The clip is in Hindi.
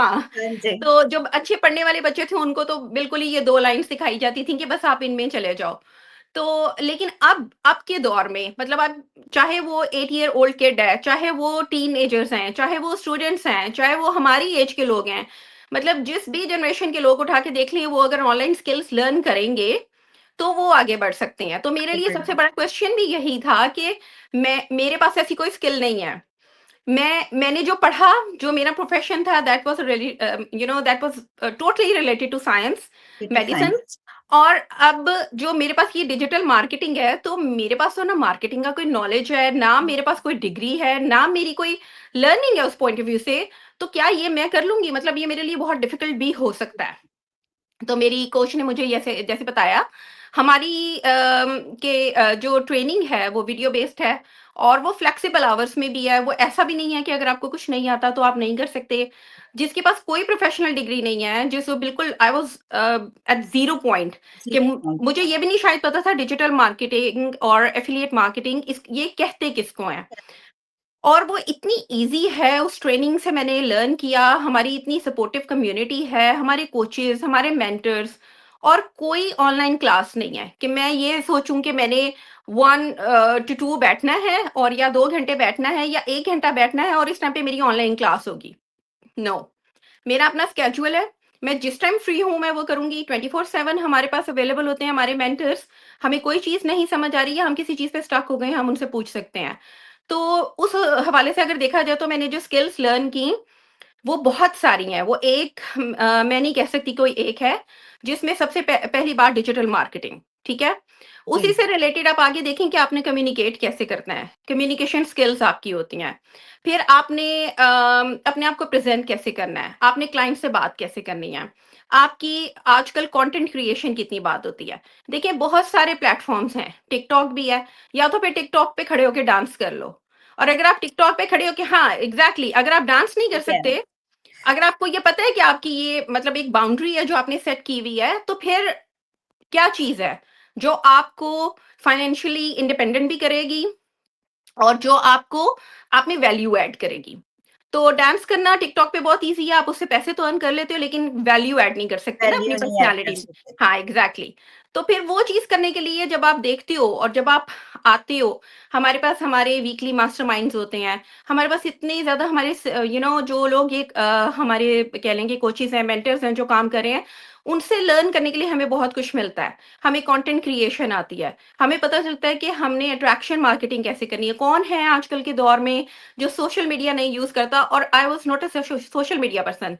हाँ, हाँ जी। तो जो अच्छे पढ़ने वाले बच्चे थे उनको तो बिल्कुल ही ये 2 लाइन सिखाई जाती थी कि बस आप इनमें चले जाओ। तो लेकिन अब के दौर में मतलब अब चाहे वो 8 ईयर ओल्ड किड है, चाहे वो टीनेजर्स हैं, चाहे वो स्टूडेंट्स हैं, चाहे वो हमारी एज के लोग हैं, मतलब जिस भी जनरेशन के लोग उठा के देख लें, वो अगर ऑनलाइन स्किल्स लर्न करेंगे, तो वो आगे बढ़ सकते हैं। तो मेरे लिए सबसे बड़ा क्वेश्चन भी यही था कि मेरे पास ऐसी कोई स्किल नहीं है। मैंने जो पढ़ा, जो मेरा प्रोफेशन था that was really that was totally related to science, computer medicine. Science. और अब जो मेरे पास ये डिजिटल मार्केटिंग है, तो मेरे पास तो ना मार्केटिंग का कोई नॉलेज है, ना मेरे पास कोई डिग्री है, ना मेरी कोई लर्निंग है उस पॉइंट ऑफ व्यू से, तो क्या ये मैं कर लूँगी? मतलब ये मेरे लिए बहुत डिफिकल्ट भी हो सकता है। तो मेरी कोच ने मुझे जैसे जैसे बताया, हमारी जो ट्रेनिंग है वो वीडियो बेस्ड है और वो फ्लेक्सिबल आवर्स में भी है। वो ऐसा भी नहीं है कि अगर आपको कुछ नहीं आता तो आप नहीं कर सकते। जिसके पास कोई प्रोफेशनल डिग्री नहीं है, जिसको बिल्कुल I was at zero point कि मुझे ये भी नहीं शायद पता था डिजिटल मार्केटिंग और एफिलिएट मार्केटिंग इस ये कहते किसको हैं। और वो इतनी ईज़ी है, उस ट्रेनिंग से मैंने लर्न किया, हमारी इतनी सपोर्टिव कम्युनिटी है, हमारे कोचेज़, हमारे मेंटर्स और कोई ऑनलाइन क्लास नहीं है कि मैं ये सोचूँ कि मैंने 1 टू 2 बैठना है और या 2 घंटे बैठना है या 1 घंटा बैठना है और इस टाइम पे मेरी ऑनलाइन क्लास होगी। नो, मेरा अपना स्केड्यूल है, मैं जिस टाइम फ्री हूँ मैं वो करूँगी, 24/7 हमारे पास अवेलेबल होते हैं हमारे मेंटर्स। हमें कोई चीज़ नहीं समझ आ रही है, हम किसी चीज़ पे स्टक हो गए हैं, हम उनसे पूछ सकते हैं। तो उस हवाले से अगर देखा जाए तो मैंने जो स्किल्स लर्न की, वो बहुत सारी हैं। वो मैं नहीं कह सकती कोई एक है, जिसमें सबसे पहली बात डिजिटल मार्केटिंग, ठीक है? जी। उसी से रिलेटेड आप आगे देखें कि आपने कम्युनिकेट कैसे करना है, कम्युनिकेशन स्किल्स आपकी होती हैं। फिर आपने अपने आप को प्रेज़ेंट कैसे करना है, आपने क्लाइंट से बात कैसे करनी है, आपकी आजकल कंटेंट क्रिएशन कितनी बात होती है। देखिए बहुत सारे प्लेटफ़ॉर्म्स हैं, टिकटॉक भी है, या तो फिर टिकटॉक पे खड़े होके डांस कर लो। और अगर आप टिकटॉक पे खड़े होके हाँ, एग्ज़ैक्टली अगर आप डांस नहीं कर ठीक है। सकते, अगर आपको ये पता है कि आपकी ये मतलब एक बाउंड्री है जो आपने सेट की हुई है, तो फिर क्या चीज़ है जो आपको फाइनेंशियली इंडिपेंडेंट भी करेगी और जो आपको आप में वैल्यू ऐड करेगी। तो डांस करना टिकटॉक पे बहुत ईज़ी है, आप उससे पैसे तो अर्न कर लेते हो लेकिन वैल्यू ऐड नहीं कर सकते ना अपनी वैल्यू नहीं ऐड कर पर्सनैलिटी में। सकते। हाँ, एग्ज़ैक्टली। तो फिर वो चीज़ करने के लिए जब आप देखते हो और जब आप आते हो, हमारे पास हमारे वीकली मास्टरमाइंड्स होते हैं। हमारे पास इतने ज़्यादा हमारे जो लोग ये हमारे कह लेंगे कोचेज़ हैं, मेंटर्स हैं जो काम कर रहे हैं, उनसे लर्न करने के लिए हमें बहुत कुछ मिलता है। हमें कंटेंट क्रिएशन आती है। हमें पता चलता है कि हमने अट्रैक्शन मार्केटिंग कैसे करनी है। कौन है आजकल के दौर में जो सोशल मीडिया नहीं यूज़ करता और I was not a social media person.